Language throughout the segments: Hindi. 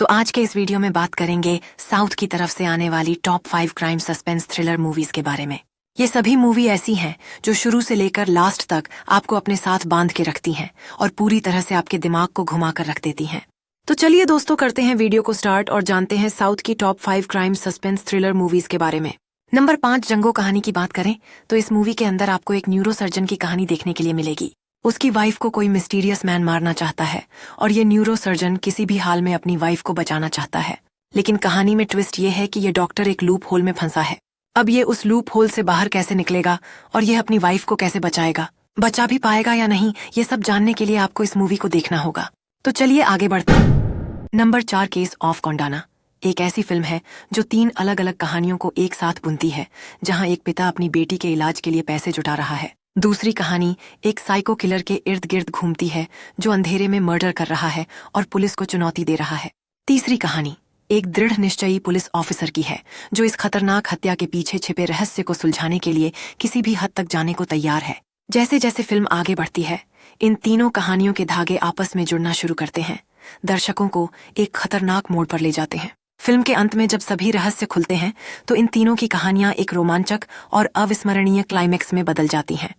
तो आज के इस वीडियो में बात करेंगे साउथ की तरफ से आने वाली top 5 crime suspense thriller movies के बारे में। ये सभी मूवी ऐसी हैं जो शुरू से लेकर लास्ट तक आपको अपने साथ बांध के रखती हैं और पूरी तरह से आपके दिमाग को घुमा कर रख देती हैं। तो चलिए दोस्तों, करते हैं वीडियो को स्टार्ट और जानते हैं साउथ की top 5 crime suspense thriller movies के बारे में। नंबर 5, जंगो कहानी की बात करें तो इस मूवी के अंदर आपको एक न्यूरोसर्जन की कहानी देखने के लिए मिलेगी। उसकी वाइफ को कोई मिस्टीरियस मैन मारना चाहता है और ये न्यूरोसर्जन किसी भी हाल में अपनी वाइफ को बचाना चाहता है। लेकिन कहानी में ट्विस्ट ये है कि ये डॉक्टर एक लूप होल में फंसा है। अब ये उस लूप होल से बाहर कैसे निकलेगा और ये अपनी वाइफ को कैसे बचाएगा, बचा भी पाएगा या नहीं, ये सब जानने के लिए आपको इस मूवी को देखना होगा। तो चलिए आगे बढ़ते हैं। नंबर 4, केस ऑफ कोंडाना एक ऐसी फिल्म है जो 3 अलग अलग कहानियों को एक साथ बुनती है, जहां एक पिता अपनी बेटी के इलाज के लिए पैसे जुटा रहा है। दूसरी कहानी एक साइको किलर के इर्द गिर्द घूमती है जो अंधेरे में मर्डर कर रहा है और पुलिस को चुनौती दे रहा है। तीसरी कहानी एक दृढ़ निश्चयी पुलिस ऑफिसर की है जो इस खतरनाक हत्या के पीछे छिपे रहस्य को सुलझाने के लिए किसी भी हद तक जाने को तैयार है। जैसे जैसे फिल्म आगे बढ़ती है, इन तीनों कहानियों के धागे आपस में जुड़ना शुरू करते हैं, दर्शकों को एक खतरनाक मोड़ पर ले जाते हैं। फिल्म के अंत में जब सभी रहस्य खुलते हैं तो इन तीनों की कहानियां एक रोमांचक और अविस्मरणीय क्लाइमेक्स में बदल जाती हैं।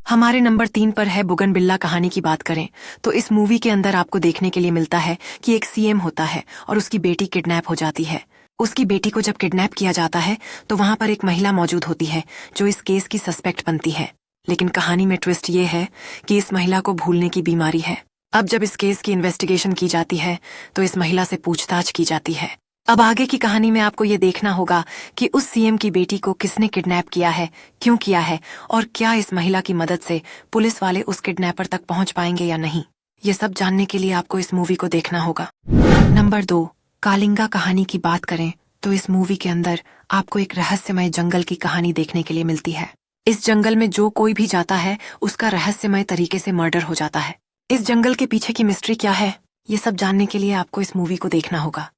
हमारे नंबर 3 पर है बुगनबिल्ला कहानी की बात करें तो इस मूवी के अंदर आपको देखने के लिए मिलता है कि एक सीएम होता है और उसकी बेटी किडनैप हो जाती है। उसकी बेटी को जब किडनैप किया जाता है तो वहां पर एक महिला मौजूद होती है जो इस केस की सस्पेक्ट बनती है। लेकिन कहानी में ट्विस्ट ये है कि इस महिला को भूलने की बीमारी है। अब जब इस केस की इन्वेस्टिगेशन की जाती है तो इस महिला से पूछताछ की जाती है। अब आगे की कहानी में आपको ये देखना होगा कि उस सीएम की बेटी को किसने किडनैप किया है, क्यों किया है और क्या इस महिला की मदद से पुलिस वाले उस किडनैपर तक पहुंच पाएंगे या नहीं। ये सब जानने के लिए आपको इस मूवी को देखना होगा। नंबर 2, कालिंगा कहानी की बात करें तो इस मूवी के अंदर आपको एक रहस्यमय जंगल की कहानी देखने के लिए मिलती है। इस जंगल में जो कोई भी जाता है उसका रहस्यमय तरीके से मर्डर हो जाता है। इस जंगल के पीछे की मिस्ट्री क्या है, ये सब जानने के लिए आपको इस मूवी को देखना होगा।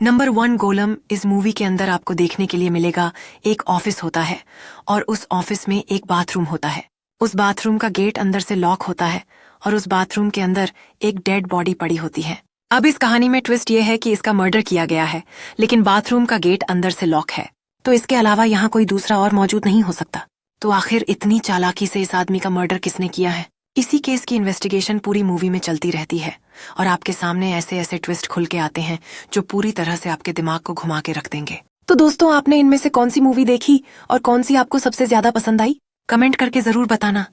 नंबर 1, गोलम इस मूवी के अंदर आपको देखने के लिए मिलेगा एक ऑफिस होता है और उस ऑफिस में एक बाथरूम होता है। उस बाथरूम का गेट अंदर से लॉक होता है और उस बाथरूम के अंदर एक डेड बॉडी पड़ी होती है। अब इस कहानी में ट्विस्ट ये है कि इसका मर्डर किया गया है लेकिन बाथरूम का गेट अंदर से लॉक है, तो इसके अलावा यहाँ कोई दूसरा और मौजूद नहीं हो सकता। तो आखिर इतनी चालाकी से इस आदमी का मर्डर किसने किया है? इसी केस की इन्वेस्टिगेशन पूरी मूवी में चलती रहती है और आपके सामने ऐसे ऐसे ट्विस्ट खुल के आते हैं जो पूरी तरह से आपके दिमाग को घुमा के रख देंगे। तो दोस्तों, आपने इनमें से कौन सी मूवी देखी और कौन सी आपको सबसे ज्यादा पसंद आई, कमेंट करके जरूर बताना।